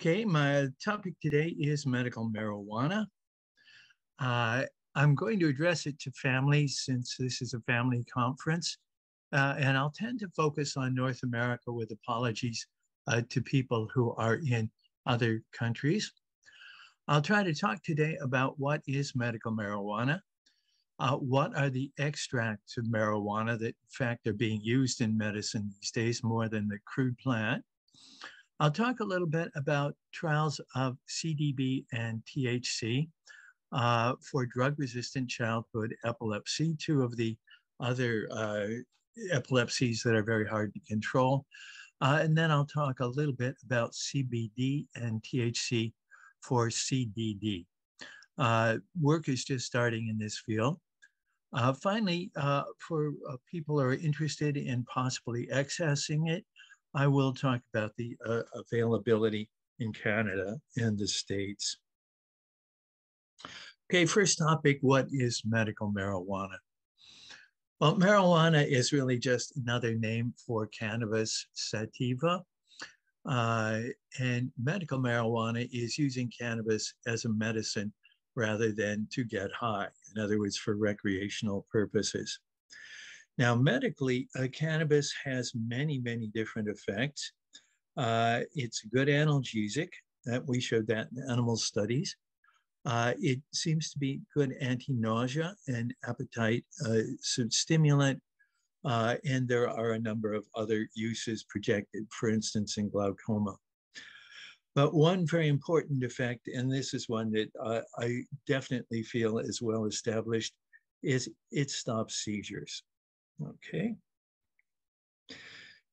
Okay, my topic today is medical marijuana. I'm going to address it to families since this is a family conference, and I'll tend to focus on North America with apologies to people who are in other countries. I'll try to talk today about what is medical marijuana, what are the extracts of marijuana that in fact are being used in medicine these days more than the crude plant. I'll talk a little bit about trials of CBD and THC for drug-resistant childhood epilepsy, two of the other epilepsies that are very hard to control. And then I'll talk a little bit about CBD and THC for CDD. Work is just starting in this field. Finally, for people who are interested in possibly accessing it, I will talk about the availability in Canada and the States. Okay, first topic, what is medical marijuana? Well, marijuana is really just another name for cannabis sativa. And medical marijuana is using cannabis as a medicine rather than to get high. In other words, for recreational purposes. Now, medically, cannabis has many, many different effects. It's a good analgesic. We showed that in animal studies. It seems to be good anti-nausea and appetite stimulant. And there are a number of other uses projected, for instance, in glaucoma. But one very important effect, and this is one that I definitely feel is well established, is it stops seizures. Okay.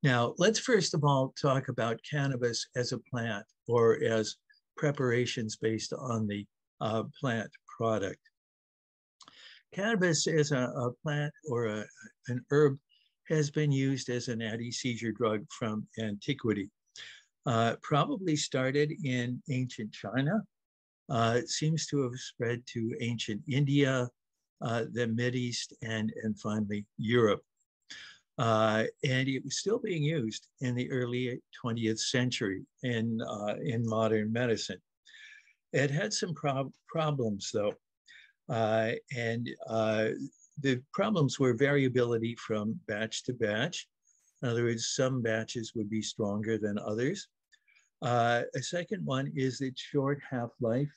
Now, let's first of all talk about cannabis as a plant or as preparations based on the plant product. Cannabis as a plant or an herb has been used as an anti-seizure drug from antiquity. Probably started in ancient China. It seems to have spread to ancient India, the Mideast, and finally Europe. And it was still being used in the early 20th century in modern medicine. It had some problems, though. And the problems were variability from batch to batch. In other words, some batches would be stronger than others. A second one is its short half-life.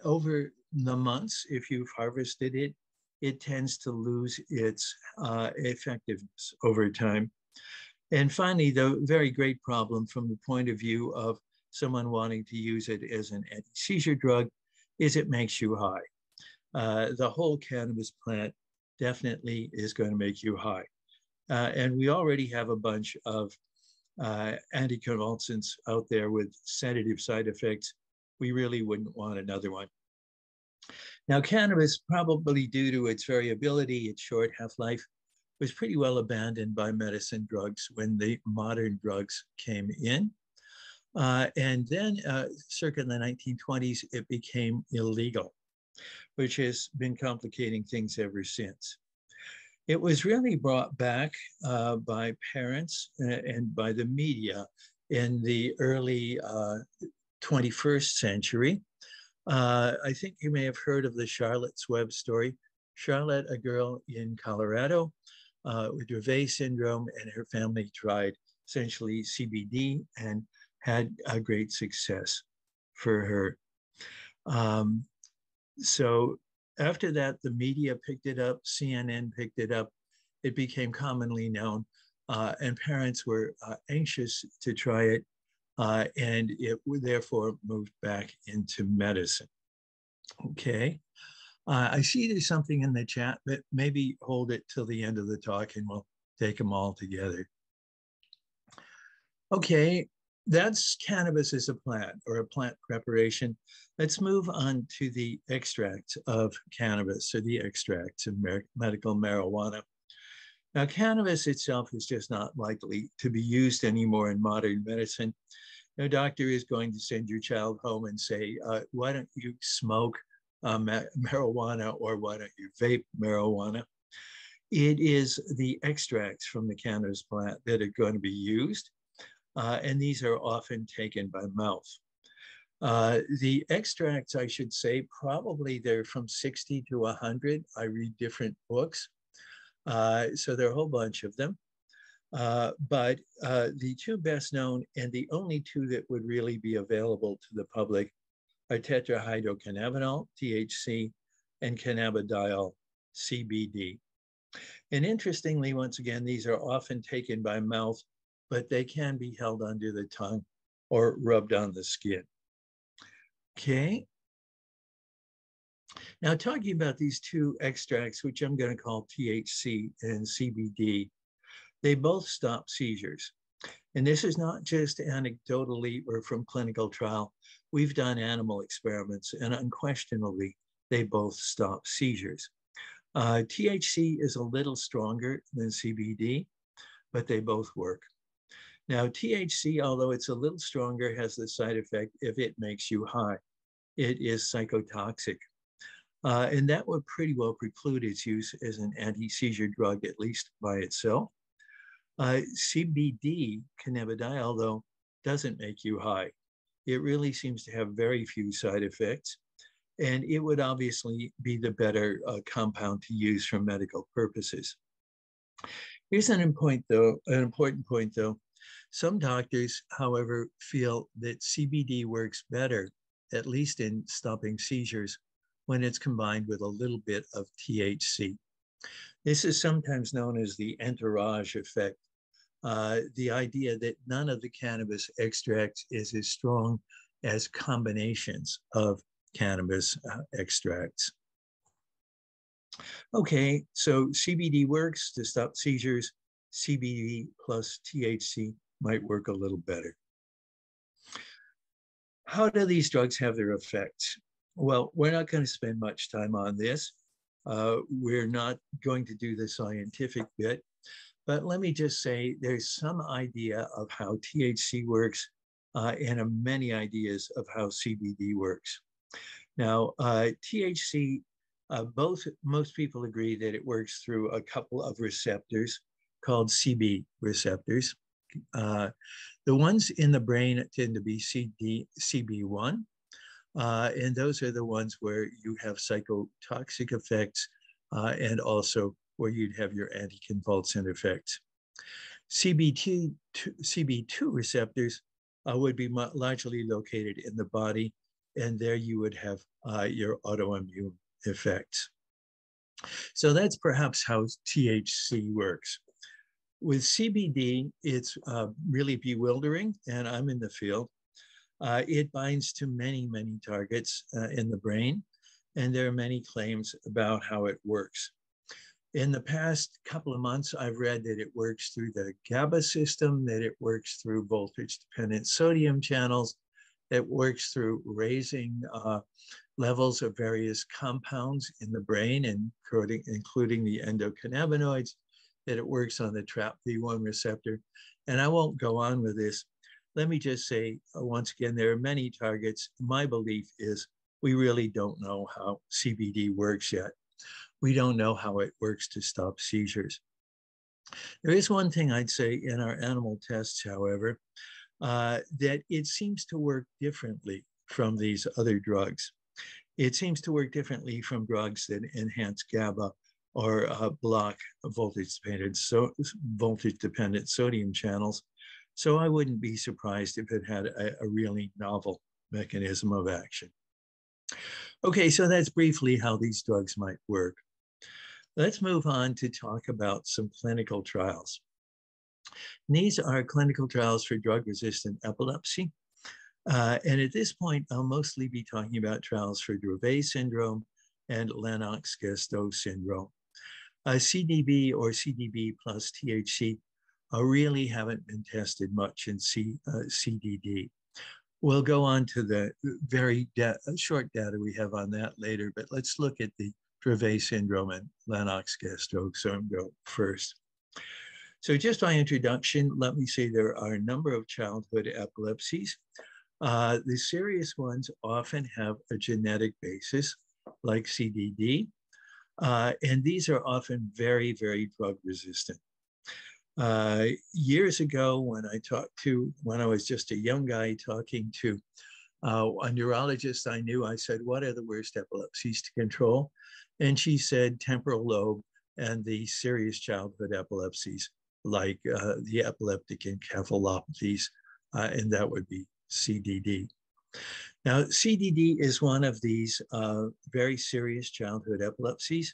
Over the months, if you've harvested it, it tends to lose its effectiveness over time. And finally, the very great problem from the point of view of someone wanting to use it as an anti-seizure drug is it makes you high. The whole cannabis plant definitely is going to make you high. And we already have a bunch of anticonvulsants out there with sedative side effects. We really wouldn't want another one. Now, cannabis, probably due to its variability, its short half-life, was pretty well abandoned by medicine drugs when the modern drugs came in. And then, circa the 1920s, it became illegal, which has been complicating things ever since. It was really brought back by parents and by the media in the early 21st century. I think you may have heard of the Charlotte's Web story. Charlotte, a girl in Colorado with Dravet syndrome, and her family tried essentially CBD and had a great success for her. So after that, the media picked it up, CNN picked it up, it became commonly known, and parents were anxious to try it, and it therefore moved back into medicine. Okay. I see there's something in the chat, but maybe hold it till the end of the talk and we'll take them all together. Okay, that's cannabis as a plant or a plant preparation. Let's move on to the extracts of cannabis or the extracts of medical marijuana. Now, cannabis itself is just not likely to be used anymore in modern medicine. No doctor is going to send your child home and say, why don't you smoke marijuana or why don't you vape marijuana? It is the extracts from the cannabis plant that are going to be used. And these are often taken by mouth. The extracts, I should say, probably they're from 60 to 100. I read different books. So there are a whole bunch of them. But the two best known and the only two that would really be available to the public are tetrahydrocannabinol, THC, and cannabidiol, CBD. And interestingly, once again, these are often taken by mouth, but they can be held under the tongue or rubbed on the skin. Okay. Now, talking about these two extracts, which I'm going to call THC and CBD, they both stop seizures. And this is not just anecdotally or from clinical trial. We've done animal experiments, and unquestionably, they both stop seizures. THC is a little stronger than CBD, but they both work. Now, THC, although it's a little stronger, has the side effect if it makes you high. It is psychotoxic. And that would pretty well preclude its use as an anti-seizure drug, at least by itself. CBD, cannabidiol, though, doesn't make you high. It really seems to have very few side effects, and it would obviously be the better compound to use for medical purposes. Here's an important point, though. Some doctors, however, feel that CBD works better, at least in stopping seizures, when it's combined with a little bit of THC. This is sometimes known as the entourage effect, the idea that none of the cannabis extracts is as strong as combinations of cannabis extracts. Okay, so CBD works to stop seizures. CBD plus THC might work a little better. How do these drugs have their effects? Well, we're not going to spend much time on this. We're not going to do the scientific bit, but let me just say there's some idea of how THC works and many ideas of how CBD works. Now, THC, most people agree that it works through a couple of receptors called CB receptors. The ones in the brain tend to be CB1, and those are the ones where you have psychotoxic effects and also where you'd have your anticonvulsant effects. CB2 receptors would be largely located in the body, and there you would have your autoimmune effects. So that's perhaps how THC works. With CBD, it's really bewildering, and I'm in the field. It binds to many, many targets in the brain, and there are many claims about how it works. In the past couple of months, I've read that it works through the GABA system, that it works through voltage-dependent sodium channels, that works through raising levels of various compounds in the brain, including the endocannabinoids, that it works on the TRAPV1 receptor. And I won't go on with this. Let me just say, once again, there are many targets. My belief is we really don't know how CBD works yet. We don't know how it works to stop seizures. There is one thing I'd say in our animal tests, however, that it seems to work differently from these other drugs. It seems to work differently from drugs that enhance GABA or block voltage-dependent sodium channels. So I wouldn't be surprised if it had a really novel mechanism of action. Okay, so that's briefly how these drugs might work. Let's move on to talk about some clinical trials. And these are clinical trials for drug-resistant epilepsy. And at this point, I'll mostly be talking about trials for Dravet syndrome and Lennox-Gastaut syndrome. CDB or CDB plus THC really haven't been tested much in CDD. We'll go on to the very short data we have on that later, but let's look at the Dravet syndrome and Lennox-Gastaut syndrome first. So just by introduction, let me say there are a number of childhood epilepsies. The serious ones often have a genetic basis, like CDD, and these are often very, very drug resistant. Years ago, when I was just a young guy talking to A neurologist I knew, I said, what are the worst epilepsies to control? And she said temporal lobe and the serious childhood epilepsies, like the epileptic encephalopathies, and that would be CDD. Now, CDD is one of these very serious childhood epilepsies.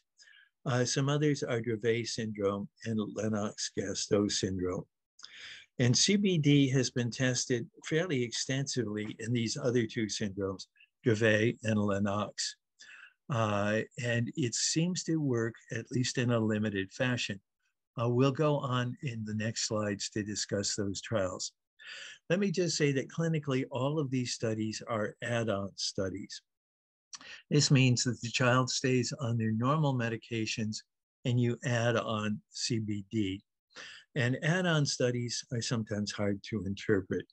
Some others are Dravet syndrome and Lennox-Gastaut syndrome. And CBD has been tested fairly extensively in these other two syndromes, Dravet and Lennox. And it seems to work, at least in a limited fashion. We'll go on in the next slides to discuss those trials. Let me just say that clinically, all of these studies are add-on studies. This means that the child stays on their normal medications and you add on CBD. And add-on studies are sometimes hard to interpret.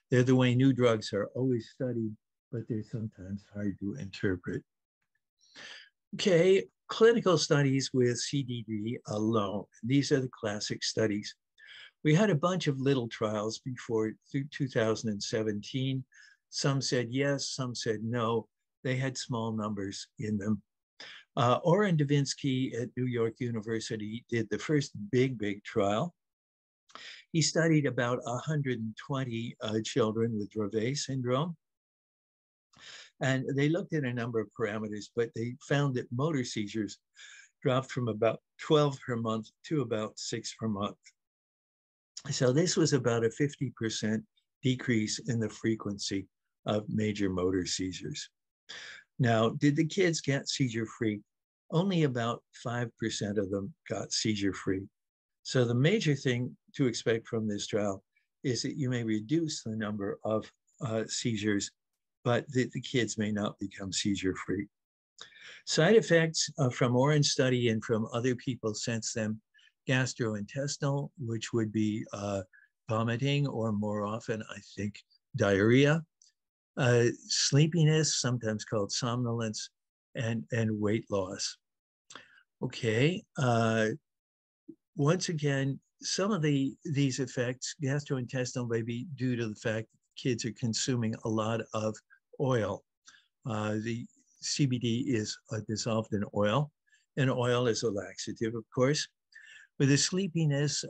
They're the way new drugs are always studied, but they're sometimes hard to interpret. Okay, clinical studies with CBD alone. These are the classic studies. We had a bunch of little trials before 2017. Some said yes, some said no. They had small numbers in them. Oren Davinsky at New York University did the first big trial. He studied about 120 children with Dravet syndrome. And they looked at a number of parameters, but they found that motor seizures dropped from about 12 per month to about 6 per month. So this was about a 50% decrease in the frequency of major motor seizures. Now, did the kids get seizure-free? Only about 5% of them got seizure-free. So the major thing to expect from this trial is that you may reduce the number of seizures, but that the kids may not become seizure-free. Side effects from Oren's study and from other people since then, gastrointestinal, which would be vomiting, or more often, I think, diarrhea, sleepiness, sometimes called somnolence, and weight loss. Okay, once again, some of these effects, gastrointestinal, may be due to the fact that kids are consuming a lot of oil. The CBD is dissolved in oil, and oil is a laxative, of course. With the sleepiness,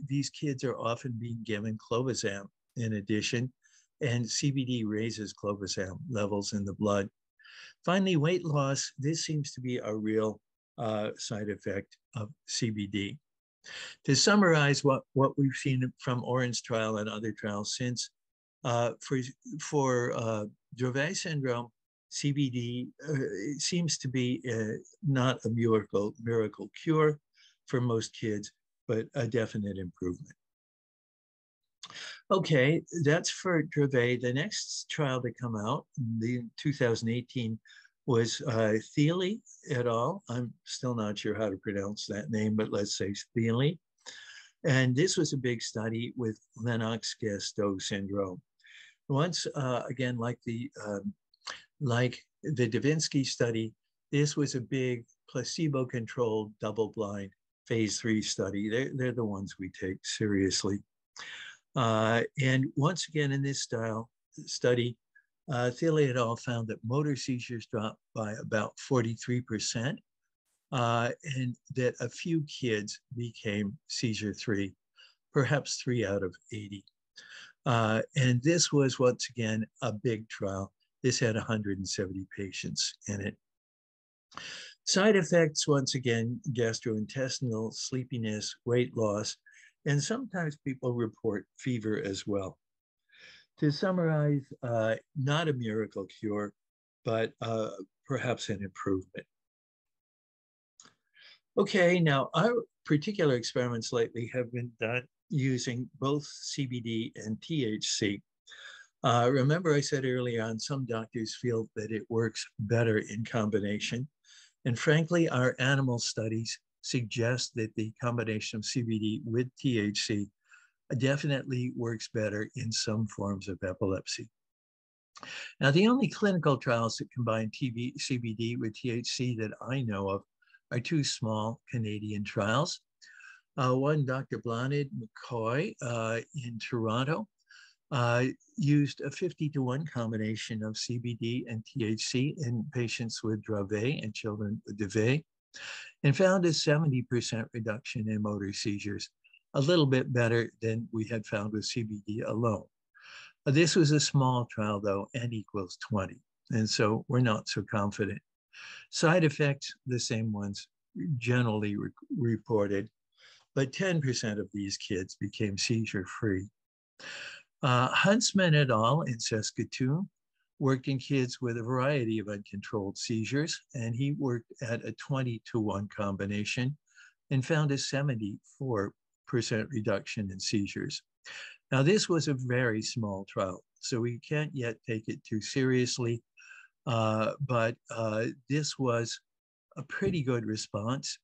these kids are often being given clobazam in addition, and CBD raises clobazam levels in the blood. Finally, weight loss. This seems to be a real side effect of CBD. To summarize what we've seen from Oren's trial and other trials since, for Dravet syndrome, CBD seems to be not a miracle cure for most kids, but a definite improvement. Okay, that's for Dravet. The next trial to come out in 2018 was Thiele et al. I'm still not sure how to pronounce that name, but let's say Thiele. And this was a big study with Lennox-Gastaut syndrome. Once again, like the Davinsky study, this was a big placebo-controlled, double-blind phase 3 study. They're the ones we take seriously. And once again, in this study, Thiele et al. Found that motor seizures dropped by about 43%, and that a few kids became seizure-free, perhaps 3 out of 80. And this was, once again, a big trial. This had 170 patients in it. Side effects, once again, gastrointestinal, sleepiness, weight loss, and sometimes people report fever as well. To summarize, not a miracle cure, but perhaps an improvement. Okay, now our particular experiments lately have been done using both CBD and THC. Remember I said earlier on, some doctors feel that it works better in combination. And frankly, our animal studies suggest that the combination of CBD with THC definitely works better in some forms of epilepsy. Now, the only clinical trials that combine CBD with THC that I know of are 2 small Canadian trials. One, Dr. Blanid McCoy in Toronto used a 50-to-1 combination of CBD and THC in patients with Dravet and children with Dravet, and found a 70% reduction in motor seizures, a little bit better than we had found with CBD alone. This was a small trial, though, n equals 20, and so we're not so confident. Side effects, the same ones generally reported, but 10% of these kids became seizure-free. Huntsman et al. In Saskatoon worked in kids with a variety of uncontrolled seizures, and he worked at a 20-to-1 combination and found a 74% reduction in seizures. Now, this was a very small trial, so we can't yet take it too seriously, but this was a pretty good response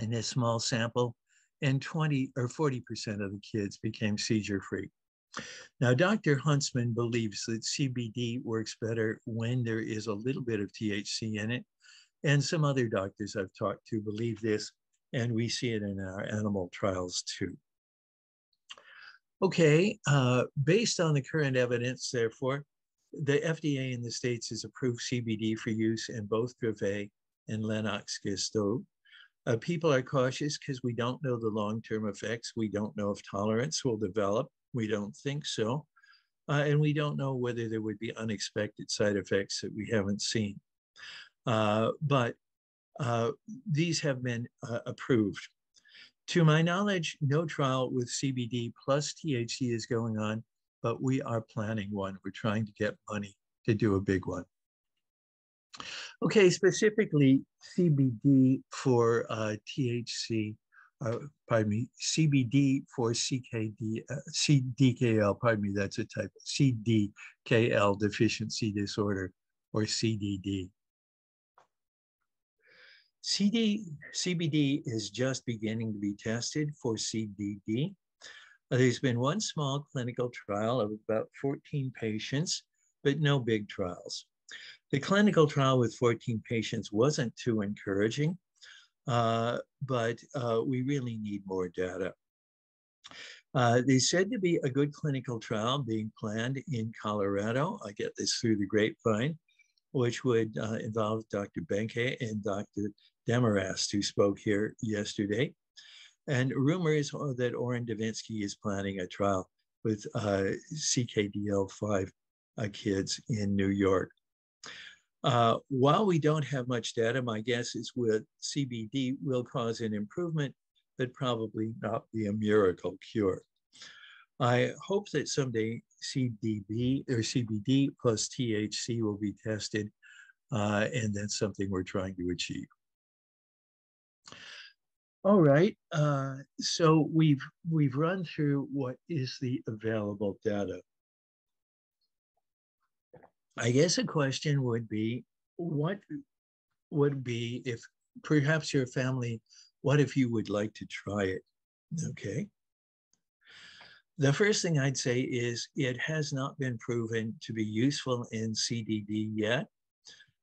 in this small sample, and 20 or 40% of the kids became seizure-free. Now, Dr. Huntsman believes that CBD works better when there is a little bit of THC in it, and some other doctors I've talked to believe this, and we see it in our animal trials too. Okay, based on the current evidence, therefore, the FDA in the States has approved CBD for use in both Dravet and Lennox-Gastaut. People are cautious because we don't know the long-term effects. We don't know if tolerance will develop. We don't think so. And we don't know whether there would be unexpected side effects that we haven't seen. But these have been approved. To my knowledge, no trial with CBD plus THC is going on, but we are planning one. We're trying to get money to do a big one. Okay, specifically CBD for THC, CBD for CDKL, that's a type of CDKL deficiency disorder, or CDD. CBD is just beginning to be tested for CDD. There's been one small clinical trial of about 14 patients, but no big trials. The clinical trial with 14 patients wasn't too encouraging, but we really need more data. There's said to be a good clinical trial being planned in Colorado. I get this through the grapevine, which would involve Dr. Bahen and Dr. Demarest, who spoke here yesterday. And rumors are that Oren Davinsky is planning a trial with CDKL5 kids in New York. While we don't have much data, my guess is with CBD will cause an improvement, but probably not be a miracle cure. I hope that someday CBD plus THC will be tested, and that's something we're trying to achieve. All right, so we've run through what is the available data. I guess a question would be, what would be if perhaps your family, what if you would like to try it? Okay. The first thing I'd say is it has not been proven to be useful in CDD yet.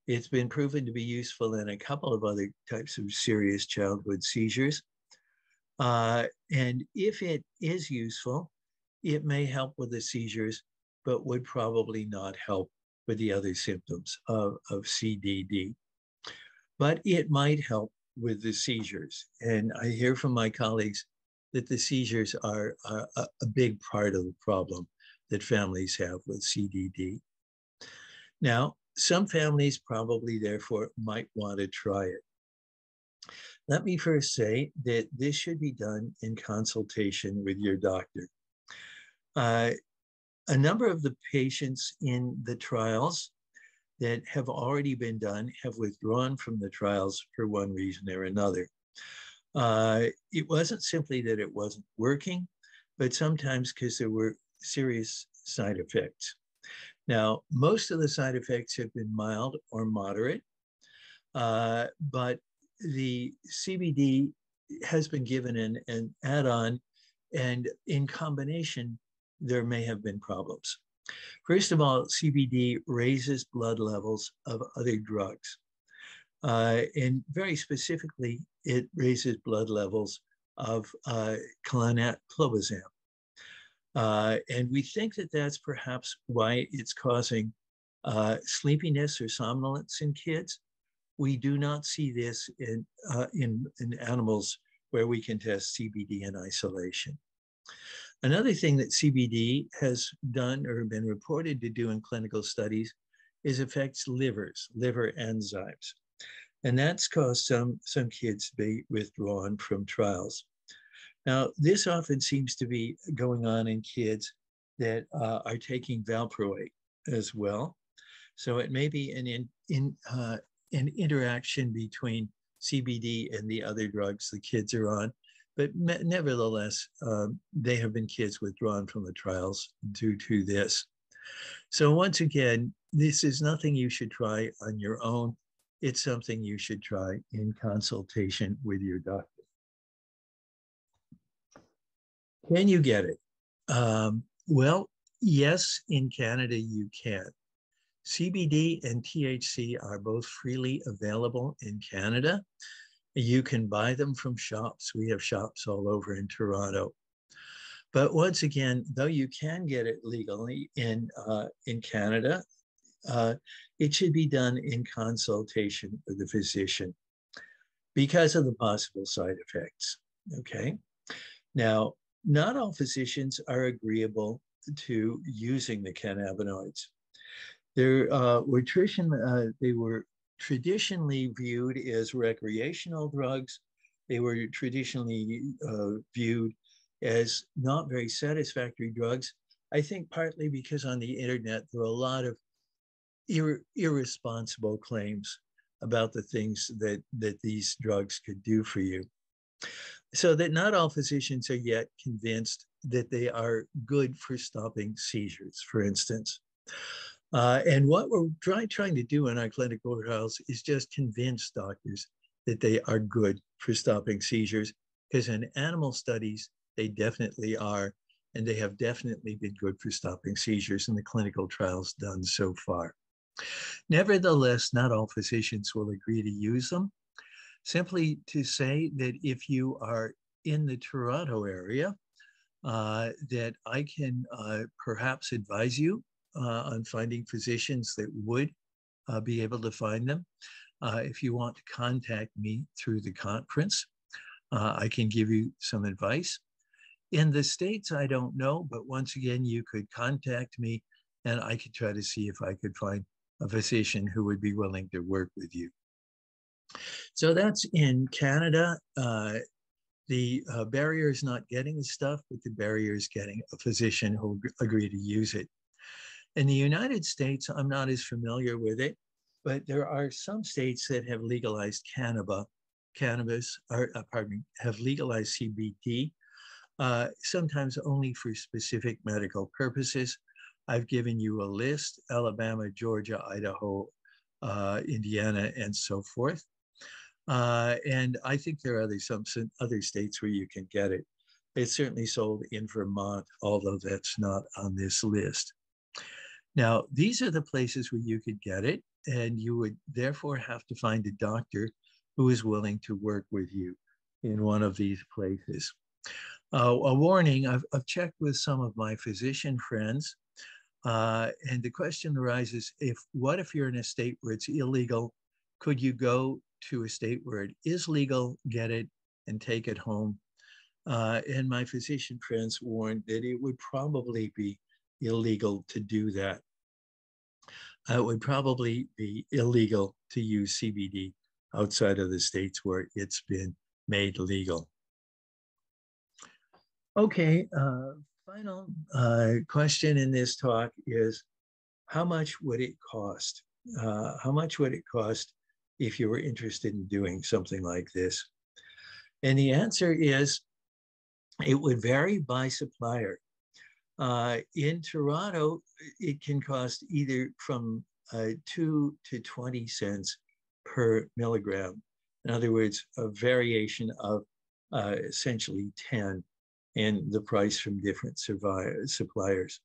It's been proven to be useful in a couple of other types of serious childhood seizures. And if it is useful, it may help with the seizures, but would probably not help with the other symptoms of CDD. But it might help with the seizures. And I hear from my colleagues that the seizures are a big part of the problem that families have with CDD. Now, some families probably therefore might want to try it. Let me first say that this should be done in consultation with your doctor. A number of the patients in the trials that have already been done have withdrawn from the trials for one reason or another. It wasn't simply that it wasn't working, but sometimes because there were serious side effects. Now, most of the side effects have been mild or moderate, but the CBD has been given an add-on, and in combination, there may have been problems. First of all, CBD raises blood levels of other drugs. And very specifically, it raises blood levels of clobazam. And we think that that's perhaps why it's causing sleepiness or somnolence in kids. We do not see this in animals where we can test CBD in isolation. Another thing that CBD has done or been reported to do in clinical studies is affects liver enzymes. And that's caused some kids to be withdrawn from trials. Now, this often seems to be going on in kids that are taking valproate as well. So it may be an interaction between CBD and the other drugs the kids are on. But nevertheless, they have been kids withdrawn from the trials due to this. So once again, this is nothing you should try on your own. It's something you should try in consultation with your doctor. Can you get it? Well, yes, in Canada you can. CBD and THC are both freely available in Canada. You can buy them from shops. We have shops all over in Toronto. But once again, though you can get it legally in Canada, it should be done in consultation with the physician because of the possible side effects. Okay. Now, not all physicians are agreeable to using the cannabinoids. They were traditionally viewed as recreational drugs. They were traditionally viewed as not very satisfactory drugs. I think partly because on the internet, there are a lot of irresponsible claims about the things that these drugs could do for you. So that not all physicians are yet convinced that they are good for stopping seizures, for instance. And what we're trying to do in our clinical trials is just convince doctors that they are good for stopping seizures, because in animal studies, they definitely are, and they have definitely been good for stopping seizures in the clinical trials done so far. Nevertheless, not all physicians will agree to use them. Simply to say that if you are in the Toronto area, that I can perhaps advise you on finding physicians that would be able to find them. If you want to contact me through the conference, I can give you some advice. In the States, I don't know, but once again, you could contact me and I could try to see if I could find a physician who would be willing to work with you. So that's in Canada. The barrier is not getting the stuff, but the barrier is getting a physician who will agree to use it. In the United States, I'm not as familiar with it, but there are some states that have legalized have legalized CBD, sometimes only for specific medical purposes. I've given you a list: Alabama, Georgia, Idaho, Indiana, and so forth. And I think there are some other states where you can get it. It's certainly sold in Vermont, although that's not on this list. Now, these are the places where you could get it, and you would therefore have to find a doctor who is willing to work with you in one of these places. A warning, I've checked with some of my physician friends, and the question arises, what if you're in a state where it's illegal? Could you go to a state where it is legal, get it, and take it home? And my physician friends warned that it would probably be illegal to do that. It would probably be illegal to use CBD outside of the states where it's been made legal. Okay, final question in this talk is, how much would it cost? How much would it cost if you were interested in doing something like this? And the answer is, it would vary by supplier. In Toronto, it can cost either from 2 to 20 cents per milligram. In other words, a variation of essentially 10 in the price from different suppliers.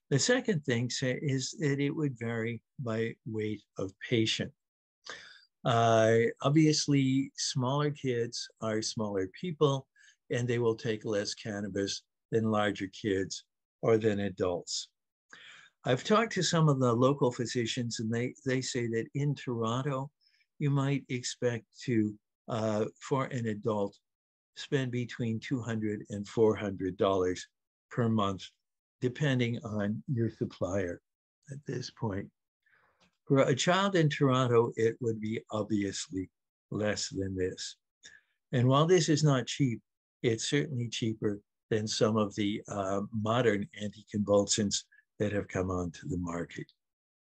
The second thing is that it would vary by weight of patient. Obviously, smaller kids are smaller people, and they will take less cannabis than larger kids or than adults. I've talked to some of the local physicians, and they say that in Toronto, you might expect to, for an adult, spend between $200 and $400 per month, depending on your supplier at this point. For a child in Toronto, it would be obviously less than this. And while this is not cheap, it's certainly cheaper than some of the modern anticonvulsants that have come onto the market.